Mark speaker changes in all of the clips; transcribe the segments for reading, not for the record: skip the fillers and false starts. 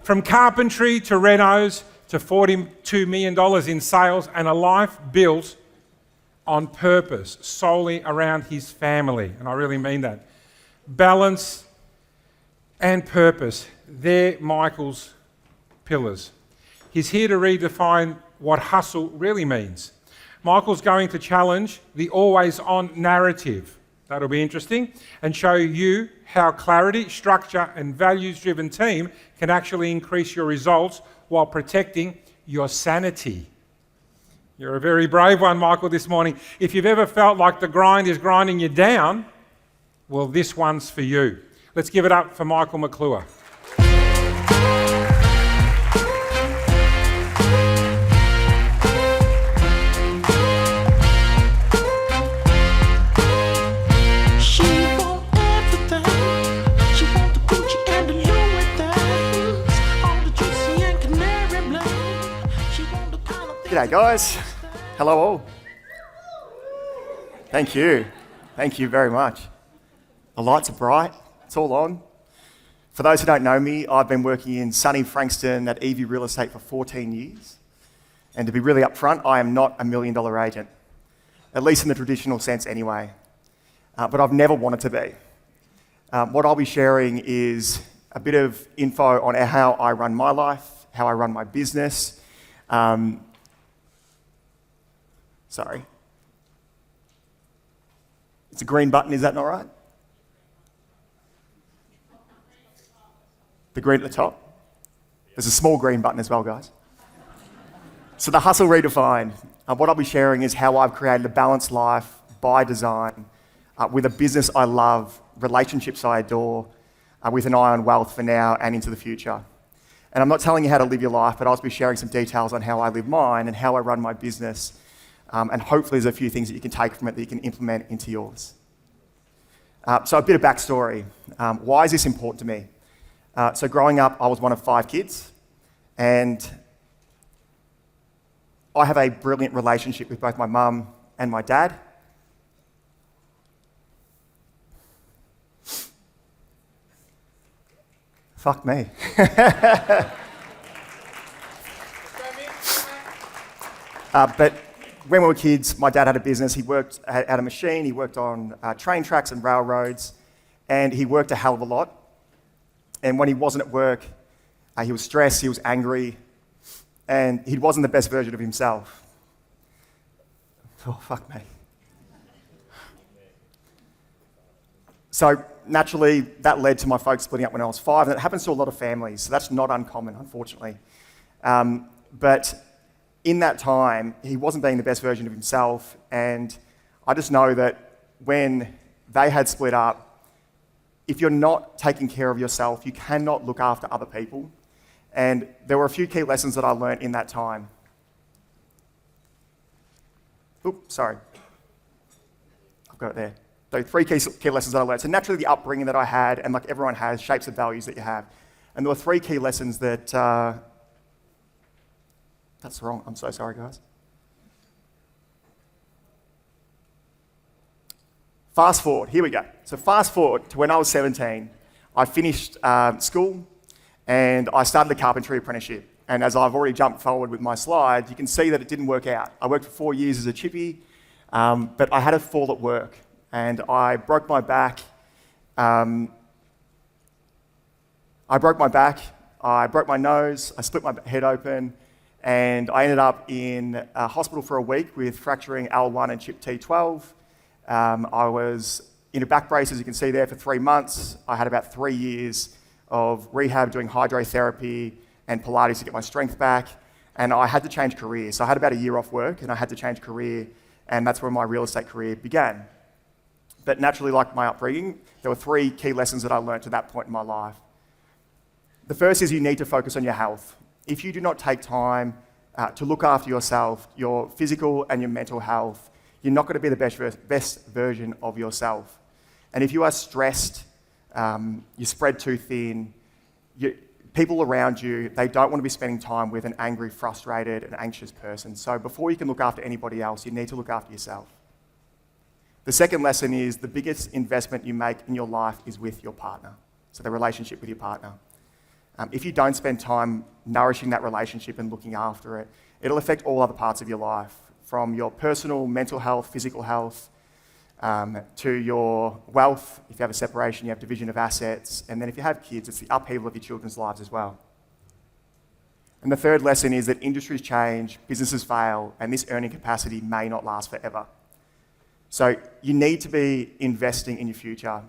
Speaker 1: From carpentry to renos to $42 million in sales, and a life built on purpose, solely around his family. And I really mean that. Balance and purpose, they're Michael's pillars. He's here to redefine what hustle really means. Michael's going to challenge the always-on narrative. That'll be interesting, and show you how clarity, structure, and values-driven team can actually increase your results while protecting your sanity. You're a very brave one, Michael, this morning. If you've ever felt like the grind is grinding you down, well, this one's for you. Let's give it up for Michael McClure.
Speaker 2: G'day guys, hello all. Thank you very much. The lights are bright, it's all on. For those who don't know me, I've been working in sunny Frankston at EV Real Estate for 14 years. And to be really upfront, I am not a $1 million agent, at least in the traditional sense anyway. But I've never wanted to be. What I'll be sharing is a bit of info on how I run my life, how I run my business. Sorry. It's a green button, is that not right? The green at the top? There's a small green button as well, guys. So the Hustle Redefined. What I'll be sharing is how I've created a balanced life by design with a business I love, relationships I adore, with an eye on wealth for now and into the future. And I'm not telling you how to live your life, but I'll be sharing some details on how I live mine and how I run my business. And hopefully there's a few things that you can take from it that you can implement into yours. So a bit of backstory. Why is this important to me? So growing up, I was one of 5 kids, and I have a brilliant relationship with both my mum and my dad. Fuck me. But when we were kids, my dad had a business. He worked at a machine. He worked on train tracks and railroads, and he worked a hell of a lot. And when he wasn't at work, he was stressed, he was angry, and he wasn't the best version of himself. Oh, fuck me. So naturally, that led to my folks splitting up when I was 5, and it happens to a lot of families, so that's not uncommon, unfortunately. But in that time, he wasn't being the best version of himself, and I just know that when they had split up, if you're not taking care of yourself, you cannot look after other people. And there were a few key lessons that I learned in that time. Oops, sorry. I've got it there. So 3 key lessons that I learned. So naturally, the upbringing that I had, and like everyone has, shapes the values that you have. And there were 3 key lessons that... That's wrong. I'm so sorry, guys. Fast forward. Here we go. So fast forward to when I was 17. I finished school, and I started a carpentry apprenticeship. And as I've already jumped forward with my slides, you can see that it didn't work out. I worked for 4 years as a chippy, but I had a fall at work, and I broke my back. I broke my nose, I split my head open, and I ended up in a hospital for a week with fracturing L1 and chip T12. I was in a back brace, as you can see there, for 3 months. I had about 3 years of rehab doing hydrotherapy and Pilates to get my strength back, and I had to change careers. So I had about a year off work, and I had to change career, and that's where my real estate career began. But naturally, like my upbringing, there were 3 key lessons that I learned at that point in my life. The first is you need to focus on your health. If you do not take time to look after yourself, your physical and your mental health, you're not going to be the best version of yourself. And if you are stressed, you're spread too thin, people around you, they don't want to be spending time with an angry, frustrated, and anxious person. So before you can look after anybody else, you need to look after yourself. The second lesson is the biggest investment you make in your life is with your partner. So the relationship with your partner. If you don't spend time nourishing that relationship and looking after it, it'll affect all other parts of your life, from your personal, mental health, physical health, to your wealth. If you have a separation, you have division of assets. And then if you have kids, it's the upheaval of your children's lives as well. And the third lesson is that industries change, businesses fail, and this earning capacity may not last forever. So you need to be investing in your future.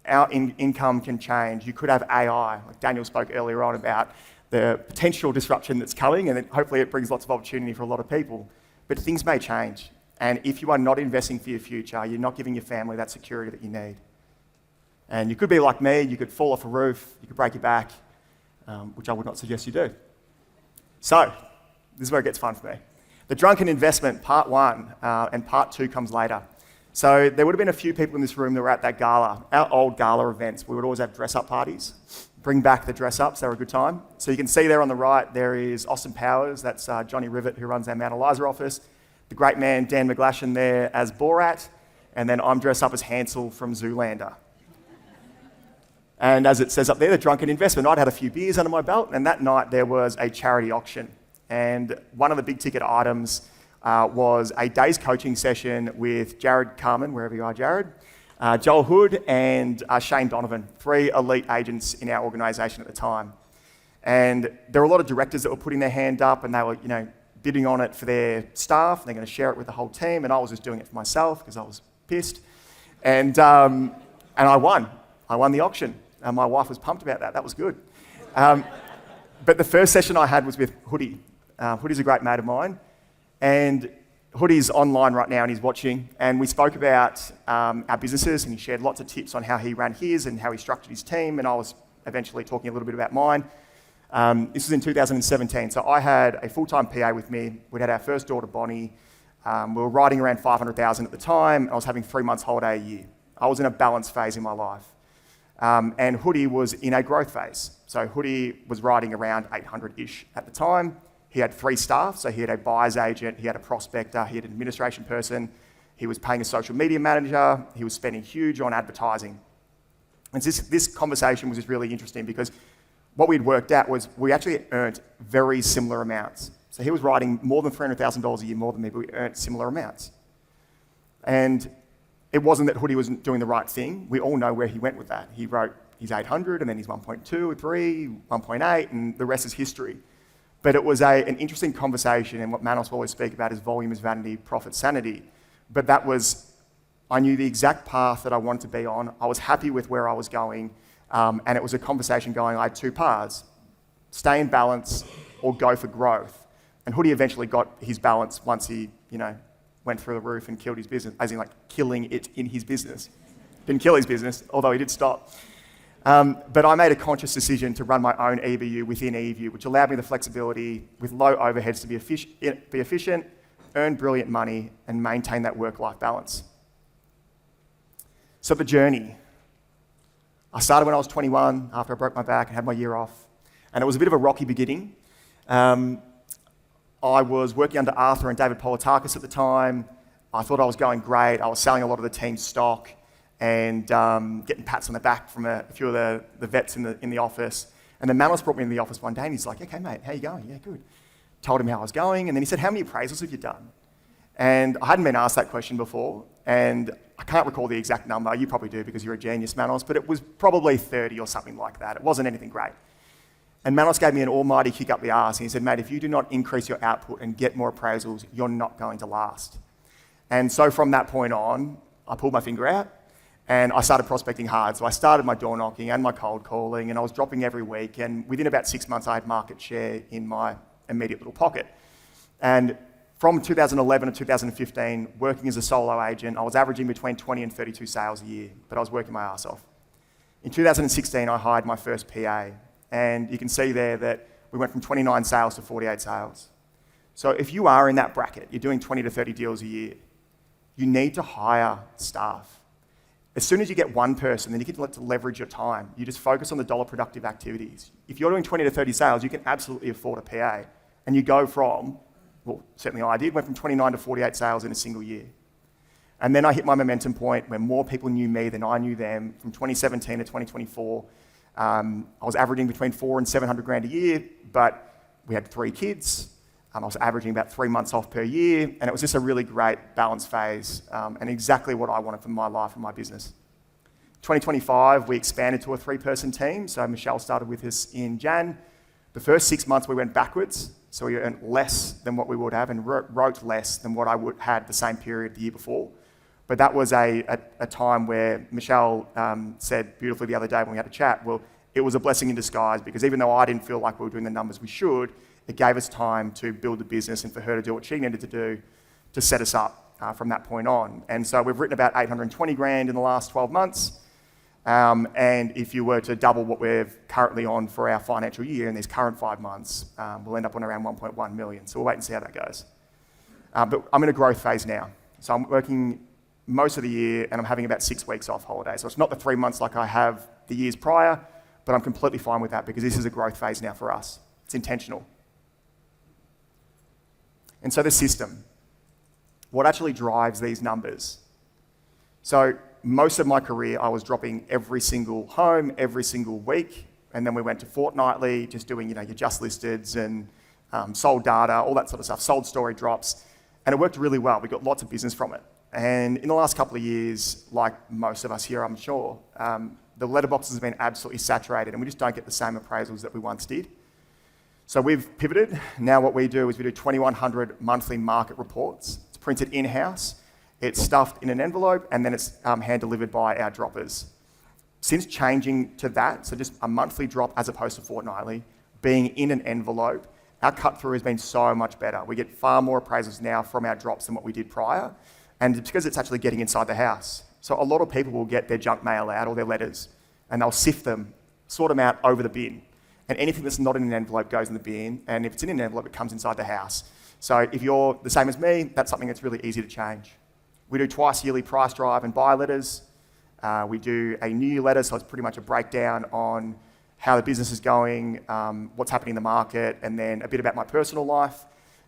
Speaker 2: Our income can change. You could have AI, like Daniel spoke earlier on about the potential disruption that's coming, and hopefully it brings lots of opportunity for a lot of people. But things may change. And if you are not investing for your future, you're not giving your family that security that you need. And you could be like me, you could fall off a roof, you could break your back, which I would not suggest you do. So, this is where it gets fun for me. The drunken investment, part one, and part two comes later. So there would have been a few people in this room that were at that gala. Our old gala events, we would always have dress-up parties. Bring back the dress-ups, they were a good time. So you can see there on the right, there is Austin Powers, that's Johnny Rivet, who runs our Mount Eliza office. The great man, Dan McGlashan there as Borat, and then I'm dressed up as Hansel from Zoolander. And as it says up there, the drunken investment, I'd had a few beers under my belt, and that night there was a charity auction. And one of the big ticket items was a day's coaching session with Jared Carmen, wherever you are, Jared, Joel Hood, and Shane Donovan, 3 elite agents in our organisation at the time. And there were a lot of directors that were putting their hand up, and they were, bidding on it for their staff, and they're going to share it with the whole team, and I was just doing it for myself because I was pissed. And I won. I won the auction. And my wife was pumped about that. That was good. But the first session I had was with Hoodie. Hoodie's a great mate of mine. And Hoodie's online right now and he's watching. And we spoke about our businesses and he shared lots of tips on how he ran his and how he structured his team. And I was eventually talking a little bit about mine. This was in 2017. So I had a full-time PA with me. We'd had our first daughter, Bonnie. We were riding around 500,000 at the time. I was having 3 months holiday a year. I was in a balanced phase in my life. And Hoodie was in a growth phase. So Hoodie was riding around 800-ish at the time. He had 3 staff, so he had a buyer's agent, he had a prospector, he had an administration person, he was paying a social media manager, he was spending huge on advertising. And this conversation was just really interesting because what we'd worked out was we actually earned very similar amounts. So he was writing more than $300,000 a year more than me, but we earned similar amounts. And it wasn't that Hoodie wasn't doing the right thing. We all know where he went with that. He wrote his 800 and then his 1.2, 3, 1.8, and the rest is history. But it was an interesting conversation, and what Manos will always speak about is volume is vanity, profit sanity. But that was, I knew the exact path that I wanted to be on. I was happy with where I was going, and it was a conversation going, I had 2 paths, stay in balance or go for growth. And Hoodie eventually got his balance once he, went through the roof and killed his business, as in like killing it in his business. Didn't kill his business, although he did stop. But I made a conscious decision to run my own EBU within EVU, which allowed me the flexibility with low overheads to be efficient, earn brilliant money, and maintain that work-life balance. So the journey. I started when I was 21, after I broke my back and had my year off. And it was a bit of a rocky beginning. I was working under Arthur and David Politakis at the time. I thought I was going great. I was selling a lot of the team's stock and getting pats on the back from a few of the vets in the office. And then Manos brought me in the office one day and he's like, okay, mate, how you going? Yeah, good. Told him how I was going. And then he said, how many appraisals have you done? And I hadn't been asked that question before. And I can't recall the exact number. You probably do because you're a genius, Manos. But it was probably 30 or something like that. It wasn't anything great. And Manos gave me an almighty kick up the arse. And he said, mate, if you do not increase your output and get more appraisals, you're not going to last. And so from that point on, I pulled my finger out and I started prospecting hard. So I started my door knocking and my cold calling and I was dropping every week. And within about 6 months, I had market share in my immediate little pocket. And from 2011 to 2015, working as a solo agent, I was averaging between 20 and 32 sales a year, but I was working my ass off. In 2016, I hired my first PA. And you can see there that we went from 29 sales to 48 sales. So if you are in that bracket, you're doing 20 to 30 deals a year, you need to hire staff. As soon as you get one person, then you get to leverage your time. You just focus on the dollar productive activities. If you're doing 20 to 30 sales, you can absolutely afford a PA. And you go from, well, certainly I did, went from 29 to 48 sales in a single year. And then I hit my momentum point where more people knew me than I knew them from 2017 to 2024. I was averaging between 400 and 700 grand a year, but we had 3 kids. I was averaging about 3 months off per year, and it was just a really great balance phase, and exactly what I wanted for my life and my business. 2025, we expanded to a 3-person team, so Michelle started with us in Jan. The first 6 months we went backwards, so we earned less than what we would have and wrote less than what I would had the same period the year before. But that was a time where Michelle said beautifully the other day when we had a chat, well, it was a blessing in disguise, because even though I didn't feel like we were doing the numbers we should, it gave us time to build the business and for her to do what she needed to do to set us up from that point on. And so we've written about 820 grand in the last 12 months. And if you were to double what we're currently on for our financial year in these current 5 months, we'll end up on around 1.1 million. So we'll wait and see how that goes. But I'm in a growth phase now. So I'm working most of the year and I'm having about 6 weeks off holiday. So it's not the 3 months like I have the years prior, but I'm completely fine with that because this is a growth phase now for us. It's intentional. And so the system, what actually drives these numbers? So most of my career, I was dropping every single home, every single week, and then we went to fortnightly, just doing your just listeds and sold data, all that sort of stuff, sold story drops, and it worked really well. We got lots of business from it. And in the last couple of years, like most of us here, I'm sure, the letterboxes have been absolutely saturated, and we just don't get the same appraisals that we once did. So we've pivoted. Now what we do is we do 2,100 monthly market reports. It's printed in-house. It's stuffed in an envelope, and then it's hand-delivered by our droppers. Since changing to that, so just a monthly drop as opposed to fortnightly, being in an envelope, our cut-through has been so much better. We get far more appraisals now from our drops than what we did prior, and it's because it's actually getting inside the house. So a lot of people will get their junk mail out or their letters, and they'll sift them, sort them out over the bin. And anything that's not in an envelope goes in the bin, and if it's in an envelope, it comes inside the house. So if you're the same as me, that's something that's really easy to change. We do twice yearly price drive and buy letters. We do a new year letter, so it's pretty much a breakdown on how the business is going, what's happening in the market, and then a bit about my personal life.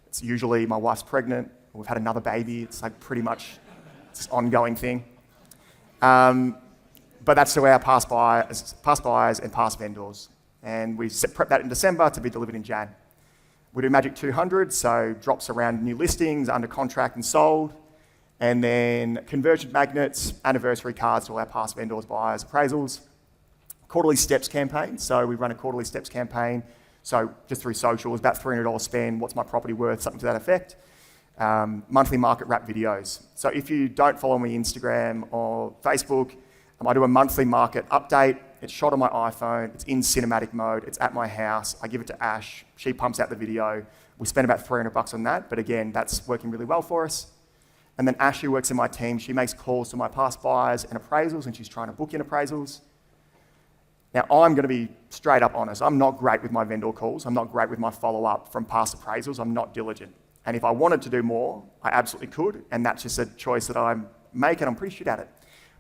Speaker 2: It's usually my wife's pregnant, or we've had another baby. It's like pretty much it's an ongoing thing. But that's to our past buyers and past vendors. And we prep that in December to be delivered in Jan. We do Magic 200, so drops around new listings, under contract and sold. And then conversion magnets, anniversary cards to all our past vendors, buyers, appraisals. Quarterly steps campaign, so we run a quarterly steps campaign. So just through socials, about $300 spend, what's my property worth, something to that effect. Monthly market wrap videos. So if you don't follow me Instagram or Facebook, I do a monthly market update. It's shot on my iPhone, it's in cinematic mode, it's at my house. I give it to Ash, she pumps out the video. We spend about $300 on that, but again, that's working really well for us. And then Ash, who works in my team, she makes calls to my past buyers and appraisals, and she's trying to book in appraisals. Now, I'm going to be straight up honest. I'm not great with my vendor calls. I'm not great with my follow-up from past appraisals. I'm not diligent. And if I wanted to do more, I absolutely could, and that's just a choice that I make, and I'm pretty shit at it.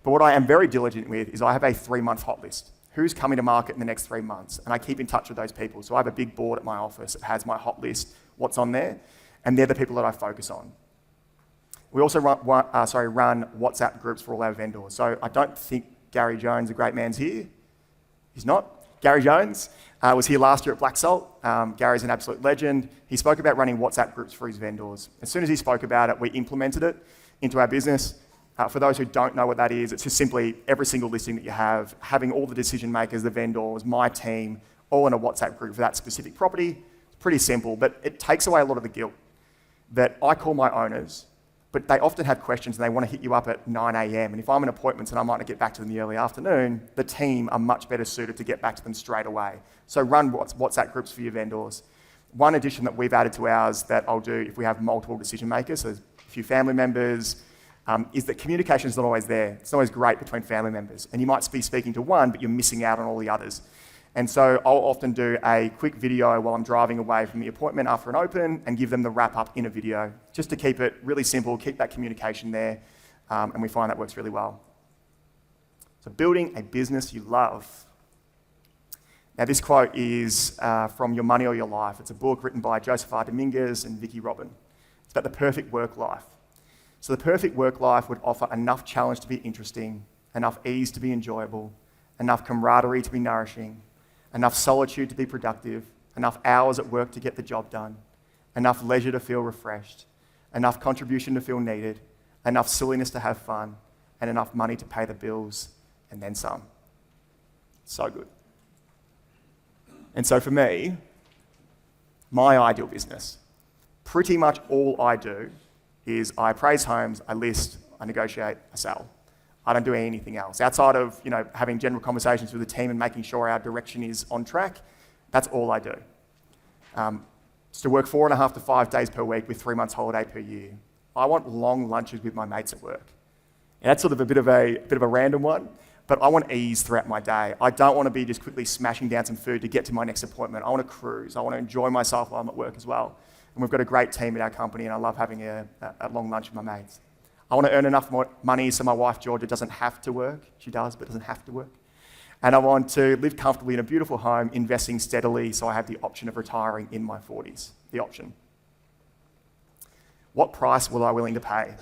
Speaker 2: But what I am very diligent with is I have a 3-month hot list. Who's coming to market in the next 3 months? And I keep in touch with those people. So I have a big board at my office that has my hot list, what's on there, and they're the people that I focus on. We also run WhatsApp groups for all our vendors. So I don't think Gary Jones, the great man's here. He's not. Gary Jones was here last year at Black Salt. Gary's an absolute legend. He spoke about running WhatsApp groups for his vendors. As soon as he spoke about it, we implemented it into our business. For those who don't know what that is, it's just simply every single listing that you have, having all the decision makers, the vendors, my team, all in a WhatsApp group for that specific property. It's pretty simple, but it takes away a lot of the guilt that I call my owners, but they often have questions and they want to hit you up at 9 a.m. And if I'm in appointments and I might not get back to them in the early afternoon, the team are much better suited to get back to them straight away. So run WhatsApp groups for your vendors. One addition that we've added to ours that I'll do if we have multiple decision makers, so a few family members, is that communication is not always there. It's not always great between family members. And you might be speaking to one, but you're missing out on all the others. And so I'll often do a quick video while I'm driving away from the appointment after an open and give them the wrap up in a video, just to keep it really simple, keep that communication there, and we find that works really well. So building a business you love. Now this quote is from Your Money or Your Life. It's a book written by Joseph R. Dominguez and Vicky Robin. It's about the perfect work life. So the perfect work life would offer enough challenge to be interesting, enough ease to be enjoyable, enough camaraderie to be nourishing, enough solitude to be productive, enough hours at work to get the job done, enough leisure to feel refreshed, enough contribution to feel needed, enough silliness to have fun, and enough money to pay the bills, and then some. So good. And so for me, my ideal business, pretty much all I do is I appraise homes, I list, I negotiate, I sell. I don't do anything else. Outside of having general conversations with the team and making sure our direction is on track, that's all I do. It's to work 4.5 to 5 days per week with 3 months holiday per year. I want long lunches with my mates at work. And that's sort of a bit of a random one, but I want ease throughout my day. I don't want to be just quickly smashing down some food to get to my next appointment. I want to cruise. I want to enjoy myself while I'm at work as well. And we've got a great team at our company, and I love having a long lunch with my mates. I want to earn enough money so my wife, Georgia, doesn't have to work. She does, but doesn't have to work. And I want to live comfortably in a beautiful home, investing steadily so I have the option of retiring in my 40s. The option. What price will I be willing to pay?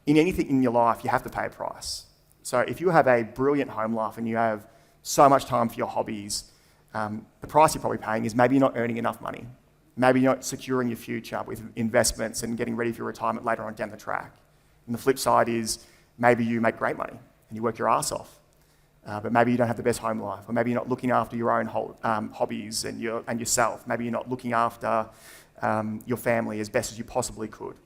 Speaker 2: In anything in your life, you have to pay a price. So if you have a brilliant home life and you have so much time for your hobbies, the price you're probably paying is maybe you're not earning enough money. Maybe you're not securing your future with investments and getting ready for your retirement later on down the track. And the flip side is maybe you make great money and you work your ass off, but maybe you don't have the best home life, or maybe you're not looking after your own hobbies and yourself. Maybe you're not looking after your family as best as you possibly could.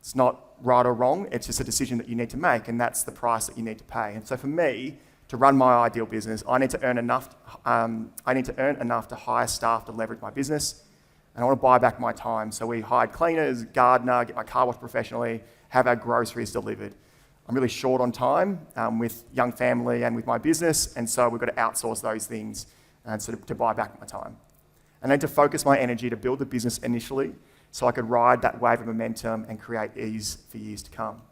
Speaker 2: It's not right or wrong, it's just a decision that you need to make, and that's the price that you need to pay. And so for me, to run my ideal business, I need to earn enough to hire staff to leverage my business, and I want to buy back my time. So we hired cleaners, gardener, get my car washed professionally, have our groceries delivered. I'm really short on time with young family and with my business, and so we've got to outsource those things and sort of to buy back my time. I need to focus my energy to build the business initially so I could ride that wave of momentum and create ease for years to come.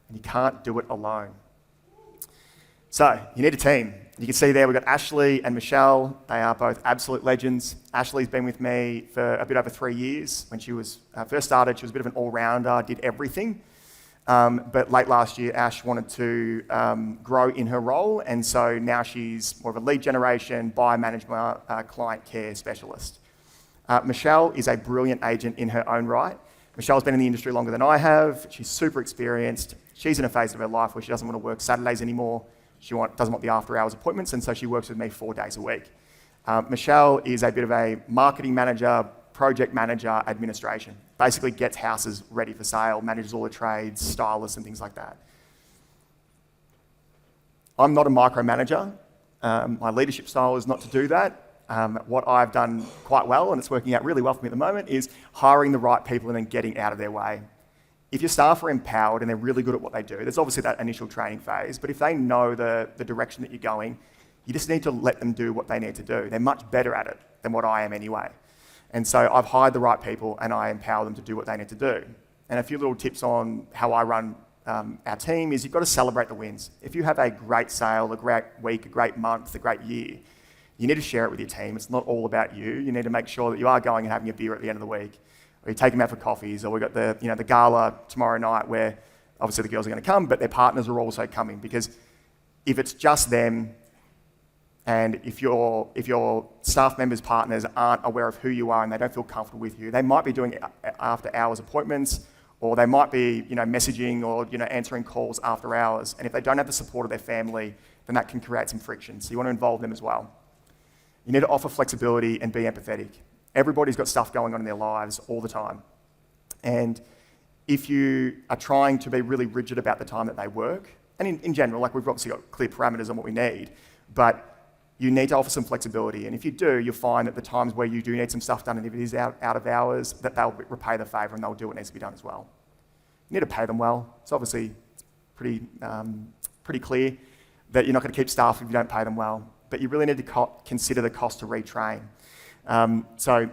Speaker 2: And you can't do it alone. So you need a team. You can see there we've got Ashley and Michelle. They are both absolute legends. Ashley's been with me for a bit over 3 years. When she was first started, she was a bit of an all-rounder, did everything. But late last year, Ash wanted to grow in her role, and so now she's more of a lead generation, buyer management, client care specialist. Michelle is a brilliant agent in her own right. Michelle's been in the industry longer than I have. She's super experienced. She's in a phase of her life where she doesn't want to work Saturdays anymore. She doesn't want the after-hours appointments, and so she works with me 4 days a week. Michelle is a bit of a marketing manager, project manager, administration. Basically gets houses ready for sale, manages all the trades, stylists and things like that. I'm not a micromanager. My leadership style is not to do that. What I've done quite well, and it's working out really well for me at the moment, is hiring the right people and then getting out of their way. If your staff are empowered and they're really good at what they do, there's obviously that initial training phase, but if they know the direction that you're going, you just need to let them do what they need to do. They're much better at it than what I am anyway. And so I've hired the right people and I empower them to do what they need to do. And a few little tips on how I run our team is you've got to celebrate the wins. If you have a great sale, a great week, a great month, a great year, you need to share it with your team. It's not all about you. You need to make sure that you are going and having a beer at the end of the week, or you take them out for coffees, or we've got the gala tomorrow night where obviously the girls are going to come, but their partners are also coming, because if it's just them, and if your staff members' partners aren't aware of who you are and they don't feel comfortable with you, they might be doing after hours appointments, or they might be messaging or answering calls after hours. And if they don't have the support of their family, then that can create some friction. So you want to involve them as well. You need to offer flexibility and be empathetic. Everybody's got stuff going on in their lives all the time. And if you are trying to be really rigid about the time that they work, and in general, like we've obviously got clear parameters on what we need, but you need to offer some flexibility. And if you do, you'll find that the times where you do need some stuff done, and if it is out of hours, that they'll repay the favour and they'll do what needs to be done as well. You need to pay them well. It's obviously pretty clear that you're not going to keep staff if you don't pay them well, but you really need to consider the cost to retrain. So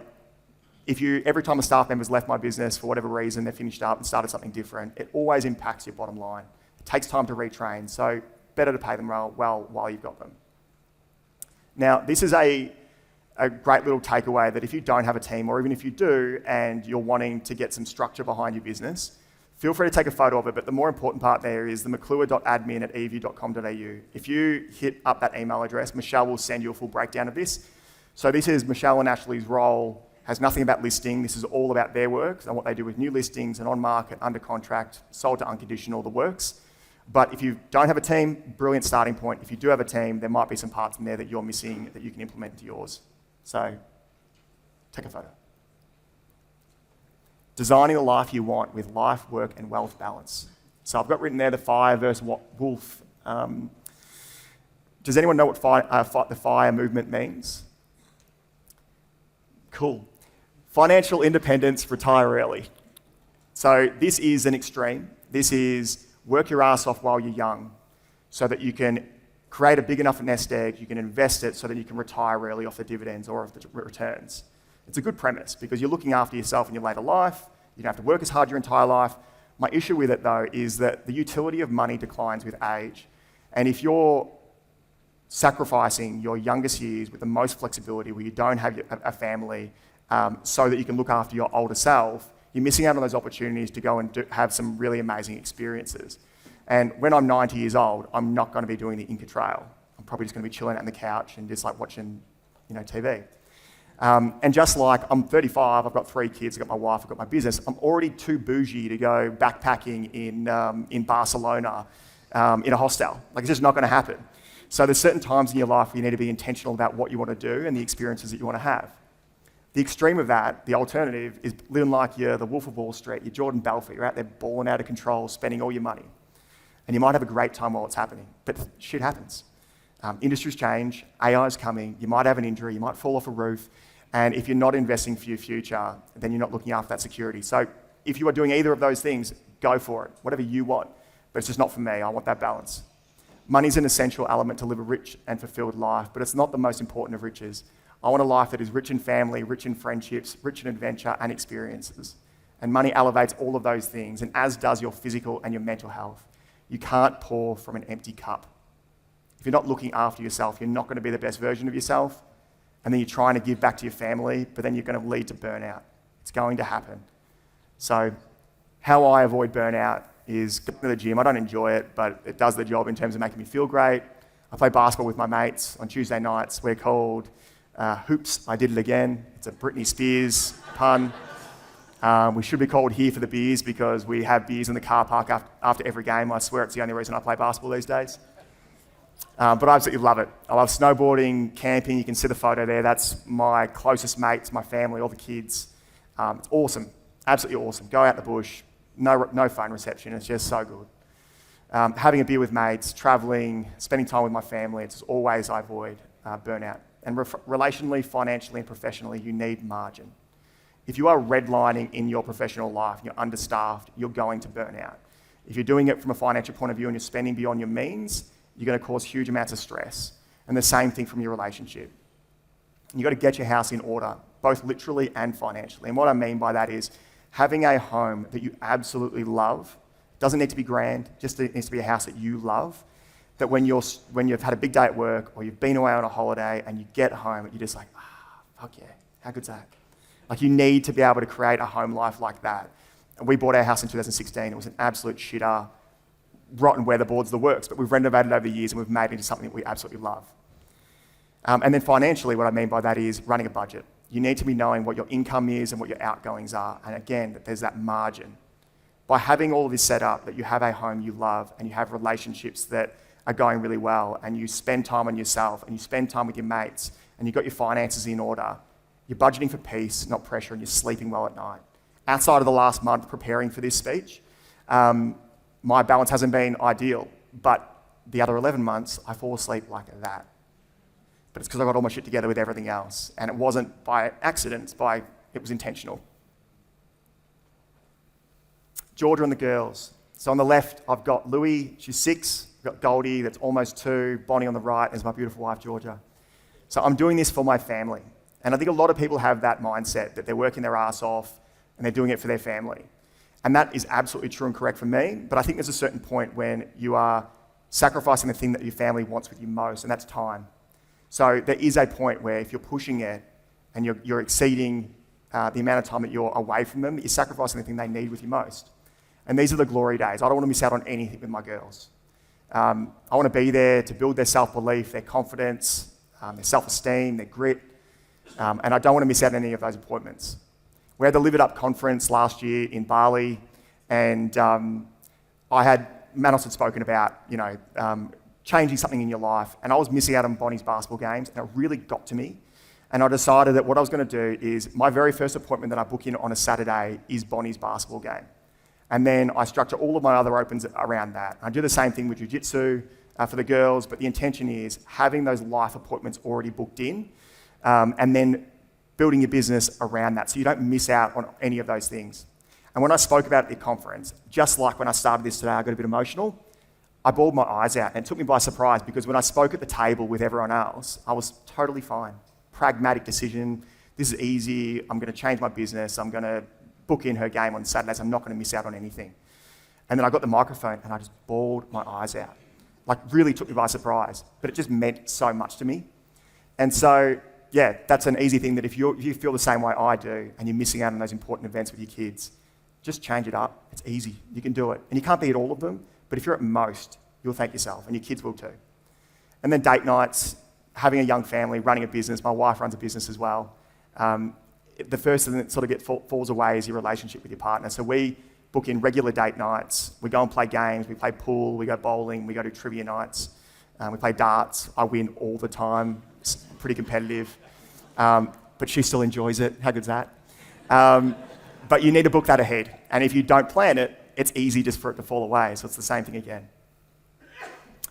Speaker 2: if every time a staff member's left my business for whatever reason, they finished up and started something different, it always impacts your bottom line. It takes time to retrain, so better to pay them well while you've got them. Now, this is a great little takeaway that if you don't have a team, or even if you do and you're wanting to get some structure behind your business, feel free to take a photo of it, but the more important part there is the mcclure.admin@evu.com.au. If you hit up that email address, Michelle will send you a full breakdown of this. So this is Michelle and Ashley's role, has nothing about listing. This is all about their work and what they do with new listings and on market, under contract, sold to unconditional, the works. But if you don't have a team, brilliant starting point. If you do have a team, there might be some parts in there that you're missing that you can implement into yours. So take a photo. Designing the life you want with life, work, and wealth balance. So I've got written there the fire versus wolf. Does anyone know what the fire movement means? Cool. Financial independence, retire early. So this is an extreme. This is work your ass off while you're young so that you can create a big enough nest egg, you can invest it so that you can retire early off the dividends or off the returns. It's a good premise because you're looking after yourself in your later life. You don't have to work as hard your entire life. My issue with it, though, is that the utility of money declines with age. And if you're sacrificing your youngest years with the most flexibility where you don't have a family so that you can look after your older self, you're missing out on those opportunities to go and have some really amazing experiences. And when I'm 90 years old, I'm not going to be doing the Inca Trail. I'm probably just going to be chilling on the couch and just like watching, TV. And just like I'm 35, I've got 3 kids, I've got my wife, I've got my business. I'm already too bougie to go backpacking in Barcelona in a hostel. Like it's just not going to happen. So there's certain times in your life where you need to be intentional about what you want to do and the experiences that you want to have. The extreme of that, the alternative, is living like you're the Wolf of Wall Street, you're Jordan Belfort, you're out there balling out of control, spending all your money. And you might have a great time while it's happening, but shit happens. Industries change, AI's coming, you might have an injury, you might fall off a roof, and if you're not investing for your future, then you're not looking after that security. So if you are doing either of those things, go for it, whatever you want. But it's just not for me, I want that balance. Money's an essential element to live a rich and fulfilled life, but it's not the most important of riches. I want a life that is rich in family, rich in friendships, rich in adventure and experiences. And money elevates all of those things, and as does your physical and your mental health. You can't pour from an empty cup. If you're not looking after yourself, you're not going to be the best version of yourself, and then you're trying to give back to your family, but then you're going to lead to burnout. It's going to happen. So how I avoid burnout is going to the gym. I don't enjoy it, but it does the job in terms of making me feel great. I play basketball with my mates on Tuesday nights. We're called Hoops. I did it again. It's a Britney Spears pun. We should be called Here for the Beers because we have beers in the car park after every game. I swear it's the only reason I play basketball these days. But I absolutely love it. I love snowboarding, camping. You can see the photo there. That's my closest mates, my family, all the kids. It's awesome. Absolutely awesome. Go out in the bush. No phone reception. It's just so good. Having a beer with mates, traveling, spending time with my family. It's always I avoid burnout. And relationally, financially, and professionally, you need margin. If you are redlining in your professional life and you're understaffed, you're going to burn out. If you're doing it from a financial point of view and you're spending beyond your means, you're going to cause huge amounts of stress. And the same thing from your relationship. You've got to get your house in order, both literally and financially. And what I mean by that is having a home that you absolutely love. Doesn't need to be grand, just it needs to be a house that you love. That when you've had a big day at work or you've been away on a holiday and you get home, you're just like, fuck yeah, how good's that? Like you need to be able to create a home life like that. And we bought our house in 2016. It was an absolute shitter, rotten weatherboards, the works, but we've renovated over the years and we've made it into something that we absolutely love. And then financially, what I mean by that is running a budget. You need to be knowing what your income is and what your outgoings are. And again, that there's that margin. By having all of this set up, that you have a home you love and you have relationships that are going really well and you spend time on yourself and you spend time with your mates and you've got your finances in order, you're budgeting for peace, not pressure, and you're sleeping well at night. Outside of the last month preparing for this speech, my balance hasn't been ideal, but the other 11 months, I fall asleep like that. But it's because I got all my shit together with everything else. And it wasn't by accident, it was intentional. Georgia and the girls. So on the left, I've got Louie, she's 6. I've got Goldie, that's almost 2. Bonnie on the right is my beautiful wife, Georgia. So I'm doing this for my family. And I think a lot of people have that mindset that they're working their ass off and they're doing it for their family. And that is absolutely true and correct for me. But I think there's a certain point when you are sacrificing the thing that your family wants with you most, and that's time. So there is a point where if you're pushing it and you're exceeding the amount of time that you're away from them, that you're sacrificing the thing they need with you most. And these are the glory days. I don't want to miss out on anything with my girls. I want to be there to build their self-belief, their confidence, their self-esteem, their grit. And I don't want to miss out on any of those appointments. We had the Live It Up conference last year in Bali, and Manos had spoken about, changing something in your life, and I was missing out on Bonnie's basketball games, and it really got to me. And I decided that what I was going to do is, my very first appointment that I book in on a Saturday is Bonnie's basketball game. And then I structure all of my other opens around that. I do the same thing with jiu-jitsu for the girls, but the intention is having those life appointments already booked in, and then building your business around that so you don't miss out on any of those things. And when I spoke about it at the conference, just like when I started this today, I got a bit emotional. I bawled my eyes out, and it took me by surprise because when I spoke at the table with everyone else, I was totally fine. Pragmatic decision. This is easy. I'm going to change my business. I'm going to book in her game on Saturdays. I'm not going to miss out on anything. And then I got the microphone, and I just bawled my eyes out. Like, really took me by surprise. But it just meant so much to me. And so, yeah, that's an easy thing that if you feel the same way I do, and you're missing out on those important events with your kids, just change it up. It's easy. You can do it. And you can't be at all of them, but if you're at most, you'll thank yourself, and your kids will too. And then date nights, having a young family, running a business. My wife runs a business as well. The first thing that sort of falls away is your relationship with your partner. So we book in regular date nights. We go and play games. We play pool. We go bowling. We go to trivia nights. We play darts. I win all the time. It's pretty competitive. But she still enjoys it. How good's that? But you need to book that ahead. And if you don't plan it, it's easy just for it to fall away. So it's the same thing again.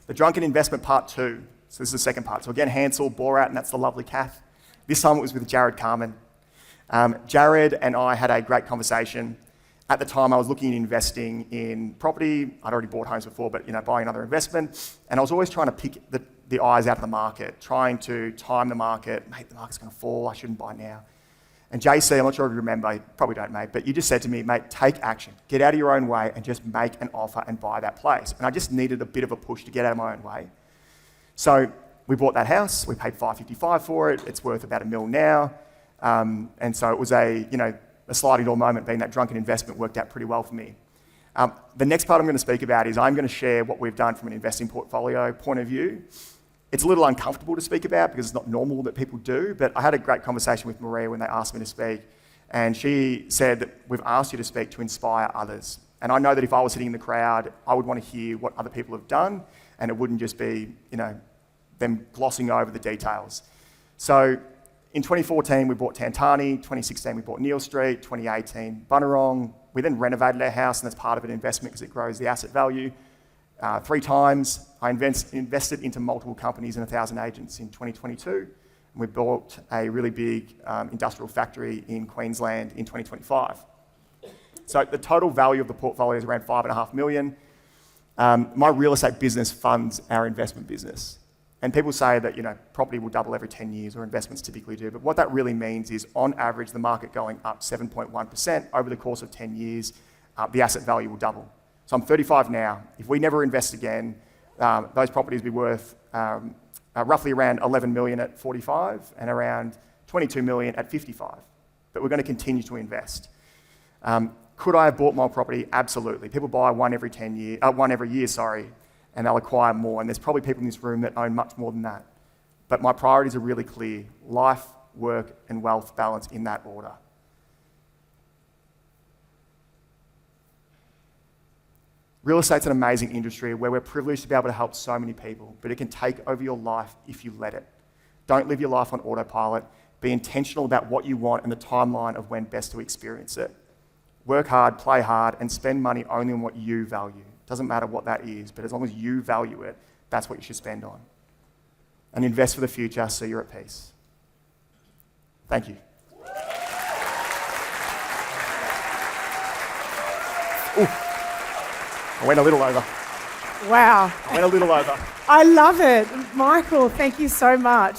Speaker 2: The drunken investment part 2. So this is the second part. So again, Hansel, Borat, and that's the lovely Kath. This time it was with Jared Carmen. Jared and I had a great conversation. At the time, I was looking at investing in property. I'd already bought homes before, but buying another investment. And I was always trying to pick the eyes out of the market, trying to time the market. Mate, the market's going to fall. I shouldn't buy now. And JC, I'm not sure if you remember, you probably don't, mate, but you just said to me, mate, take action. Get out of your own way and just make an offer and buy that place. And I just needed a bit of a push to get out of my own way. So we bought that house. We paid $555 for it. It's worth about $1 million now. And so it was a sliding door moment, being that drunken investment worked out pretty well for me. The next part I'm going to speak about is I'm going to share what we've done from an investing portfolio point of view. It's a little uncomfortable to speak about because it's not normal that people do, but I had a great conversation with Maria when they asked me to speak, and she said that we've asked you to speak to inspire others. And I know that if I was sitting in the crowd, I would want to hear what other people have done, and it wouldn't just be, them glossing over the details. So in 2014, we bought Tantani. 2016, we bought Neil Street. 2018, Bunurong. We then renovated our house, and that's part of an investment because it grows the asset value. 3 times, I invested into multiple companies and 1,000 agents in 2022. And we bought a really big industrial factory in Queensland in 2025. So the total value of the portfolio is around $5.5 million. My real estate business funds our investment business. And people say that property will double every 10 years, or investments typically do. But what that really means is, on average, the market going up 7.1% over the course of 10 years, the asset value will double. So I'm 35 now. If we never invest again, those properties will be worth roughly around 11 million at 45 and around 22 million at 55. But we're going to continue to invest. Could I have bought more property? Absolutely. People buy one every year, and they'll acquire more. And there's probably people in this room that own much more than that. But my priorities are really clear: life, work, and wealth balance in that order. Real estate's an amazing industry where we're privileged to be able to help so many people, but it can take over your life if you let it. Don't live your life on autopilot. Be intentional about what you want and the timeline of when best to experience it. Work hard, play hard, and spend money only on what you value. Doesn't matter what that is, but as long as you value it, that's what you should spend on. And invest for the future so you're at peace. Thank you. Ooh. I went a little over.
Speaker 3: Wow.
Speaker 2: I went a little over.
Speaker 3: I love it. Michael, thank you so much.